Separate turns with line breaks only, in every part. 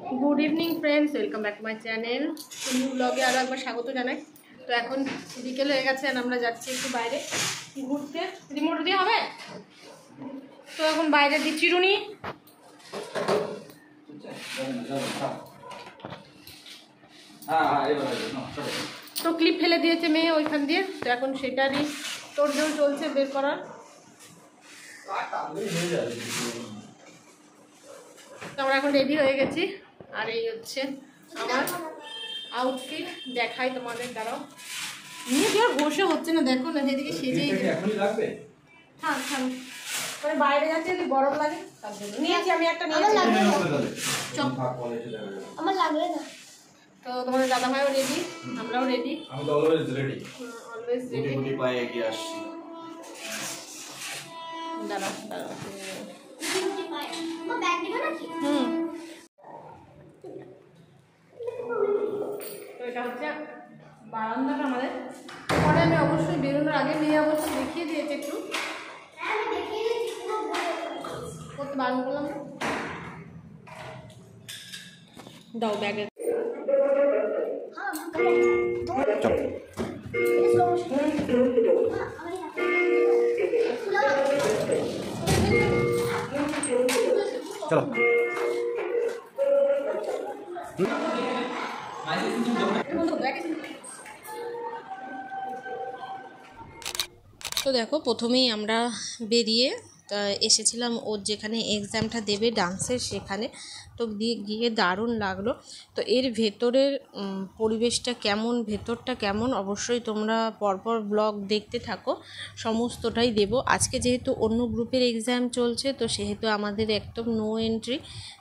Good evening friends, welcome back to my channel. New ब्लगे आरो एक बार स्वागत जानाई। तो এখন বিকেল হয়ে গেছে আর আমরা যাচ্ছি একটু বাইরে ঘুরতে। রিমোট দিয়ে হবে তো এখন বাইরে দিচ্ছি রুনি। তো ক্লিপ ফেলে দিয়েছে মেয়ে ওইখান দিয়ে, তো এখন সেটারই তোড়জোড় চলছে বের করার। তো আমরা এখন রেডি হয়ে গেছি আর এই হচ্ছে আমার আউটফিট। দেখাই তোমাদের, দাঁড়াও। নিয়ে কি আর বসে হচ্ছে না, দেখো না যেদিকে সেজেই থাক থাক। মানে বাইরে যাচ্ছে যদি গরম লাগে তার জন্য নিয়েছি আমি একটা। নিয়েছি আমার লাগবে না। তো তোমাদের দাদা ভাইও রেডি, আমরাও রেডি। আমি তো অলওয়েজ রেডি, অলওয়েজ রেডি। গুটি পায়ে এগিয়ে আসছি। দাঁড়াও দাঁড়াও, গুটি পায়ে আমার ব্যাগ দিবে নাকি? তো এটা হচ্ছে বারান্দাটা আমাদের। পরে আমি অবশ্যই বেরোনোর আগে মেয়ে অবশ্যই দেখিয়ে দিয়েছে একটু। করতে বারণ করলাম, দাও ব্যাগে। চলো তো দেখো, প্রথমেই আমরা বেরিয়ে এসেছিলাম ওর যেখানে এক্সামটা দেবে ডান্সের, সেখানে। তো গিয়ে দারুণ লাগলো। তো এর ভেতরের পরিবেশটা কেমন, ভেতরটা কেমন, অবশ্যই তোমরা পরপর ব্লগ দেখতে থাকো, সমস্তটাই দেব। আজকে যেহেতু অন্য গ্রুপের এক্সাম চলছে, তো সেহেতু আমাদের একদম নো এন্ট্রি,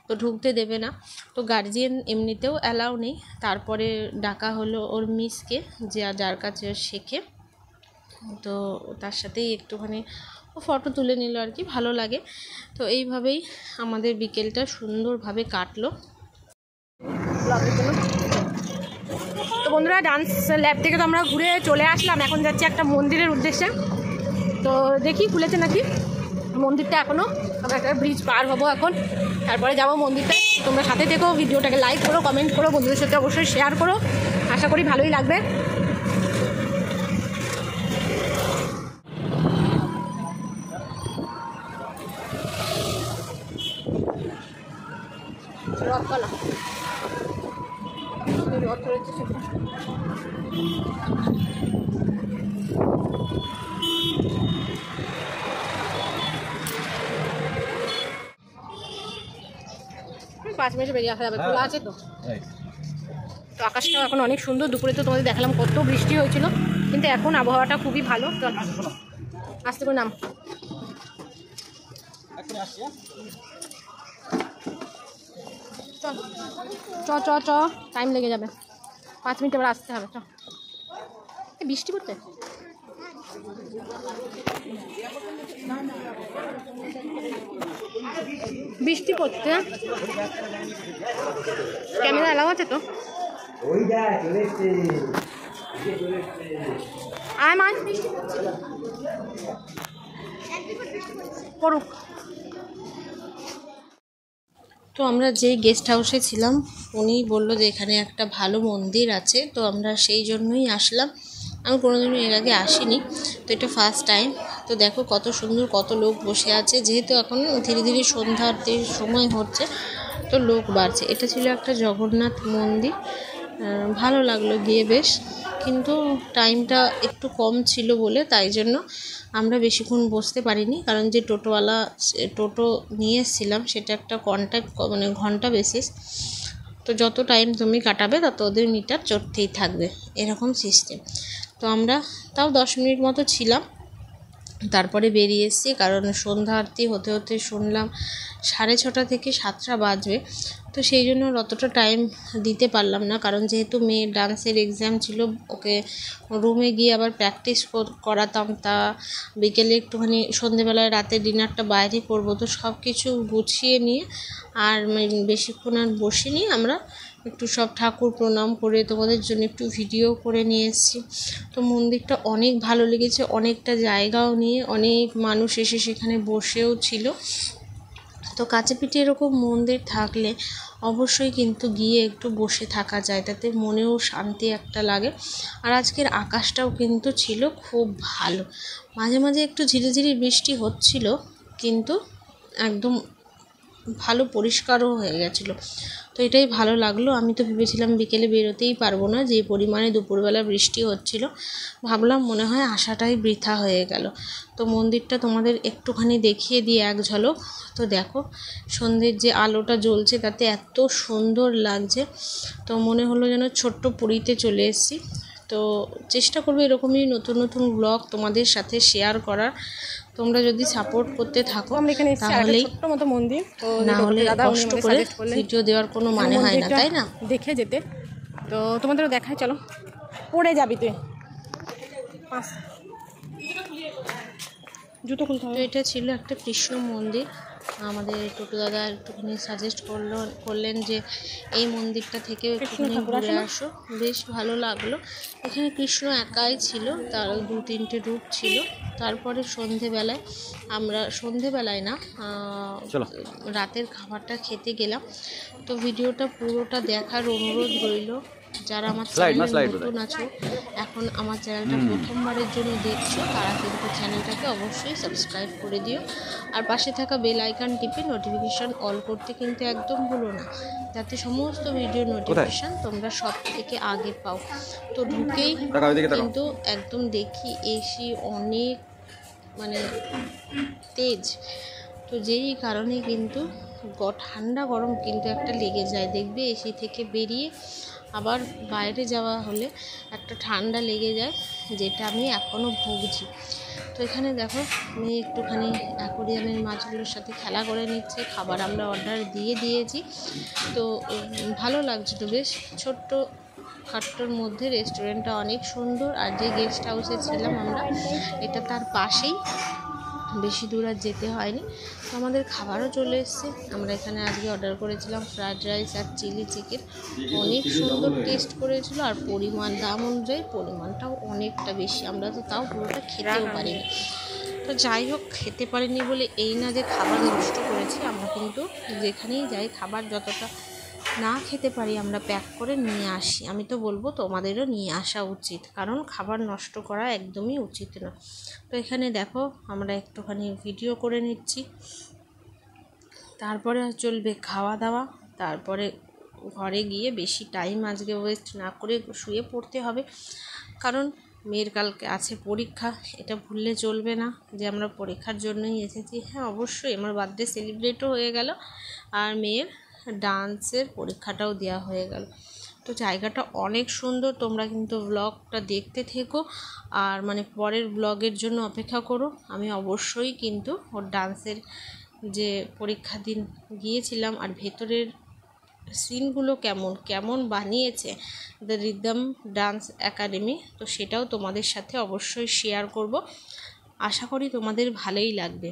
তো ঢুকতে দেবে না। তো গার্জিয়ান এমনিতেও অ্যালাউ নেই। তারপরে ডাকা হলো ওর মিসকে, যার কাছে শেখে। তো তার সাথেই একটুখানি ও ফটো তুলে নিল আর কি, ভালো লাগে। তো এইভাবেই আমাদের বিকেলটা সুন্দরভাবে কাটলো। তো বন্ধুরা, ডান্স ল্যাব থেকে তো আমরা ঘুরে চলে আসলাম, এখন যাচ্ছি একটা মন্দিরের উদ্দেশ্যে। তো দেখি খুলেছে নাকি মন্দিরটা এখনও। আমরা একটা ব্রিজ পার হবো এখন, তারপরে যাবো মন্দিরটা। তোমরা সাথে থেকো, ভিডিওটাকে লাইক করো, কমেন্ট করো, বন্ধুদের সাথে অবশ্যই শেয়ার করো। আশা করি ভালোই লাগবে। রথকলা রথ রয়েছে সেটা। 5 মিনিটে বেরিয়ে আসা যাবে, খোলা আছে তো। তো আকাশটাও এখন অনেক সুন্দর। দুপুরে তো তোমাদের দেখালাম কত বৃষ্টি হয়েছিল, কিন্তু এখন আবহাওয়াটা খুবই ভালো। তো আসতে করে নাম চ চ চ, টাইম লেগে যাবে, 5 মিনিট আবার আসতে হবে। চ, বৃষ্টি পড়তে বৃষ্টি পড়তে ক্যামেরা এলাও আছে তো। আয় মান পড়ুক। তো আমরা যে গেস্ট হাউসে ছিলাম, উনি বললো যে এখানে একটা ভালো মন্দির আছে, তো আমরা সেই জন্যই আসলাম। আমি কোনোদিনও এর আগে আসিনি, তো এটা ফার্স্ট টাইম। তো দেখো কত সুন্দর, কত লোক বসে আছে। যেহেতু এখন ধীরে ধীরে সন্ধ্যার সময় হচ্ছে, তো লোক বাড়ছে। এটা ছিল একটা জগন্নাথ মন্দির, ভালো লাগলো গিয়ে বেশ, কিন্তু টাইমটা একটু কম ছিল বলে তাই জন্য আমরা বেশিক্ষণ বসতে পারিনি। কারণ যে টোটো নিয়ে এসেছিলাম সেটা একটা কন্ট্যাক্ট, মানে ঘন্টা বেসিস। তো যত টাইম তুমি কাটাবে তত ওদের মিটার চড়তেই থাকবে, এরকম সিস্টেম। তো আমরা তাও 10 মিনিট মতো ছিলাম, তারপরে বেরিয়ে এসেছি। কারণ সন্ধ্যা আরতি হতে হতে শুনলাম 6:30 থেকে 7টা বাজবে। তো সেই জন্য অতটা টাইম দিতে পারলাম না, কারণ যেহেতু মেয়ের ডান্সের এক্সাম ছিল, ওকে রুমে গিয়ে আবার প্র্যাকটিস করাতাম। তা বিকেলে একটুখানি সন্ধেবেলায় রাতে ডিনারটা বাইরে করবো, তো সব কিছু গুছিয়ে নিয়ে আর বেশিক্ষণ আর বসিনি। আমরা একটু সব ঠাকুর প্রণাম করে তোমাদের জন্য একটু ভিডিও করে নিয়ে এসেছি। তো মন্দিরটা অনেক ভালো লেগেছে, অনেকটা জায়গাও নিয়ে অনেক মানুষ এসে সেখানে বসেও ছিল। তো কাছে পিঠে এরকম মন্দির থাকলে অবশ্যই কিন্তু গিয়ে একটু বসে থাকা যায়, তাতে মনেও শান্তি একটা লাগে। আর আজকের আকাশটাও কিন্তু ছিল খুব ভালো, মাঝে মাঝে একটু ঝিরিঝিরি বৃষ্টি হচ্ছিল, কিন্তু একদম ভালো পরিষ্কারও হয়ে গেছিলো। তো এটাই ভালো লাগলো। আমি তো ভেবেছিলাম বিকেলে বেরোতেই পারবো না, যে পরিমাণে দুপুরবেলা বৃষ্টি হচ্ছিল, ভাবলাম মনে হয় আসাটাই বৃথা হয়ে গেল। তো মন্দিরটা তোমাদের একটুখানি দেখিয়ে দিই এক ঝলক। তো দেখো সন্ধ্যের যে আলোটা জ্বলছে তাতে এত সুন্দর লাগছে, তো মনে হলো যেন ছোট্ট পুরীতে চলে এসেছি। তো চেষ্টা করবো এরকমই নতুন নতুন ব্লগ তোমাদের সাথে শেয়ার করার। তোমরা যদি সাপোর্ট করতে থাকো তাহলেই,
ছোট্ট মতো মন্দির, তো
না হলে কষ্ট করে ভিডিও দেওয়ার কোনো মানে হয় না, তাই না?
দেখে যেতে, তো তোমাদেরও দেখায়, চলো। পড়ে যাবি তুই, জুতো খুলতে হবে।
তো এটা ছিল একটা কৃষ্ণ মন্দির। আমাদের টোটো দাদা একটুখানি সাজেস্ট করলেন যে এই মন্দিরটা থেকেও একটুখানি ঘুরে আসো, বেশ ভালো লাগলো। এখানে কৃষ্ণ একাই ছিল, তার 2-3টে রূপ ছিল। তারপরে সন্ধেবেলায় না, রাতের খাবারটা খেতে গেলাম। তো ভিডিওটা পুরোটা দেখার অনুরোধ রইল। যারা আমার চ্যানেলে নতুন আছো, এখন আমার চ্যানেলটা প্রথমবারের জন্য দেখছো, তারা কিন্তু চ্যানেলটাকে অবশ্যই সাবস্ক্রাইব করে দিও। আর পাশে থাকা বেল আইকন টিপে নোটিফিকেশান অল করতে কিন্তু একদম ভুলো না, যাতে সমস্ত ভিডিও নোটিফিকেশান তোমরা সব থেকে আগে পাও। তো ঢুকেই কিন্তু একদম দেখি এসি অনেক মানে তেজ, তো যেই কারণে কিন্তু ঠান্ডা গরম কিন্তু একটা লেগে যায়, দেখবে এসি থেকে বেরিয়ে আবার বাইরে যাওয়া হলে একটা ঠান্ডা লেগে যায়, যেটা আমি এখনও ভুগছি। তো এখানে দেখো মেয়ে একটুখানি অ্যাকোরিয়ামের মাছগুলোর সাথে খেলা করে নিচ্ছে। খাবার আমরা অর্ডার দিয়ে দিয়েছি। তো ভালো লাগছিল, বেশ ছোট্ট খাট্টোর মধ্যে রেস্টুরেন্টটা অনেক সুন্দর। আর যে গেস্ট হাউসে ছিলাম আমরা, এটা তার পাশেই, বেশি দূর আর যেতে হয়নি। তো আমাদের খাবারও চলে এসছে। আমরা এখানে আজকে অর্ডার করেছিলাম ফ্রায়েড রাইস আর চিলি চিকেন, অনেক সুন্দর টেস্ট করেছিল। আর দাম অনুযায়ী পরিমাণটাও অনেকটা বেশি, আমরা তো তাও পুরোটা খেতেও পারিনি। তো যাই হোক, খেতে পারিনি বলে এই না যে খাবার নষ্ট করেছি, আমরা কিন্তু যেখানেই যাই খাবার যতটা না খেতে পারি আমরা প্যাক করে নিয়ে আসি। আমি তো বলবো তোমাদেরও নিয়ে আসা উচিত, কারণ খাবার নষ্ট করা একদমই উচিত না। তো এখানে দেখো আমরা একটুখানি ভিডিও করে নিচ্ছি, তারপরে চলবে খাওয়া দাওয়া। তারপরে ঘরে গিয়ে বেশি টাইম আজকে ওয়েস্ট না করে শুয়ে পড়তে হবে, কারণ মেয়ের কালকে আছে পরীক্ষা, এটা ভুললে চলবে না যে আমরা পরীক্ষার জন্যই এসেছি। হ্যাঁ অবশ্যই আমার বার্থডে সেলিব্রেটও হয়ে গেল, আর মেয়ের ডান্সের পরীক্ষাটাও দেওয়া হয়ে গেল। তো জায়গাটা অনেক সুন্দর, তোমরা কিন্তু ব্লগটা দেখতে থেকো, আর মানে পরের ব্লগের জন্য অপেক্ষা করো। আমি অবশ্যই কিন্তু ওর ডান্সের যে পরীক্ষা দিন গিয়েছিলাম, আর ভেতরের সিনগুলো কেমন বানিয়েছে দ্য রিদম ডান্স একাডেমি, তো সেটাও তোমাদের সাথে অবশ্যই শেয়ার করব। আশা করি তোমাদের ভালোই লাগবে।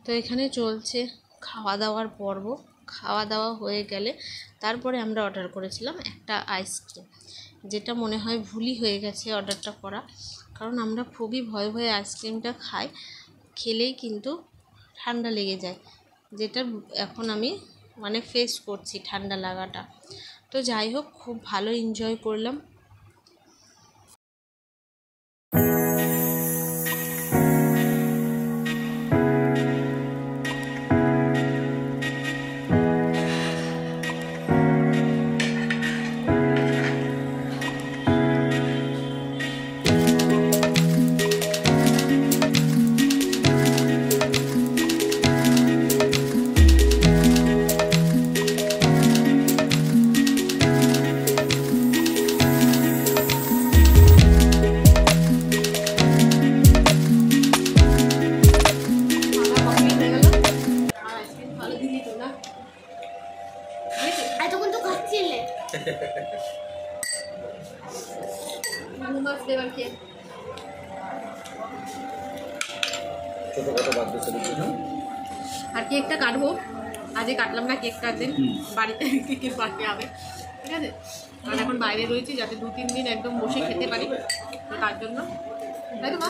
তো এখানে চলছে খাওয়া দাওয়ার পর্ব। খাওয়া দাওয়া হয়ে গেলে তারপরে আমরা অর্ডার করেছিলাম একটা আইসক্রিম, যেটা মনে হয় ভুলই হয়ে গেছে অর্ডারটা করা, কারণ আমরা খুবই ভয়ে আইসক্রিমটা খাই, খেলেই কিন্তু ঠান্ডা লেগে যায়, যেটা এখন আমি মানে ফেস করছি ঠান্ডা লাগাটা। তো যাই হোক, খুব ভালো এনজয় করলাম।
ছোটখাটো বার্থডে সেলিব্রেশন
আর কেকটা কাটবো, আজকে কাটলাম না, কেকটা একদিন বাড়িতে কেকের পার্টি হবে, ঠিক আছে। আর এখন বাইরে রয়েছি যাতে 2-3 দিন একদম বসে খেতে পারি, তো তার জন্য, তাই তো মা?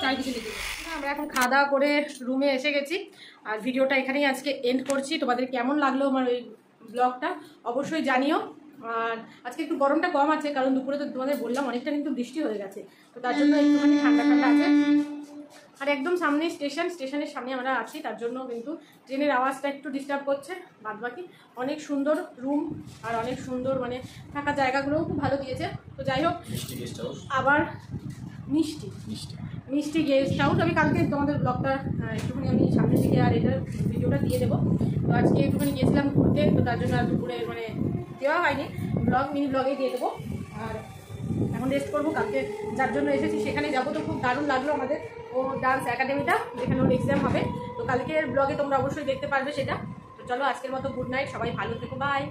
চারিদিকে দেখি। আমরা এখন খাওয়া দাওয়া করে রুমে এসে গেছি, আর ভিডিওটা এখানেই আজকে এন্ড করছি। তোমাদের কেমন লাগলো আমার ওই ব্লগটা অবশ্যই জানিও। আর আজকে একটু গরমটা কম আছে, কারণ দুপুরে তো তোমাদের বললাম অনেকটা কিন্তু বৃষ্টি হয়ে গেছে, তো তার জন্য একটুখানি ঠান্ডা ঠান্ডা আছে। আর একদম সামনে স্টেশনের সামনে আমরা আছি, তার জন্য কিন্তু ট্রেনের আওয়াজটা একটু ডিস্টার্ব করছে। বাদ বাকি অনেক সুন্দর রুম, আর অনেক সুন্দর মানে থাকার জায়গাগুলোও খুব ভালো দিয়েছে। তো যাই হোক, আবার মিষ্টি গেস্ট হাউস, আমি কালকে তোমাদের ব্লগটা একটুখানি আমি সামনের দিকে আর এটার ভিডিওটা দিয়ে দেবো। তো আজকে একটুখানি গেছিলাম ঘুরতে, তো তার জন্য আর দুপুরে মানে দেওয়া হয়নি, মিনি ব্লগেই দিয়ে দেবো। আর এখন রেস্ট করবো, কালকে যার জন্য এসেছি সেখানে যাবো। তো খুব দারুণ লাগলো আমাদের ও ডান্স একাডেমিটা, যেখানে ওর এক্সাম হবে। তো কালকের ব্লগে তোমরা অবশ্যই দেখতে পারবে সেটা। তো চলো, আজকের মতো গুড নাইট, সবাই ভালো থেকো, বাই।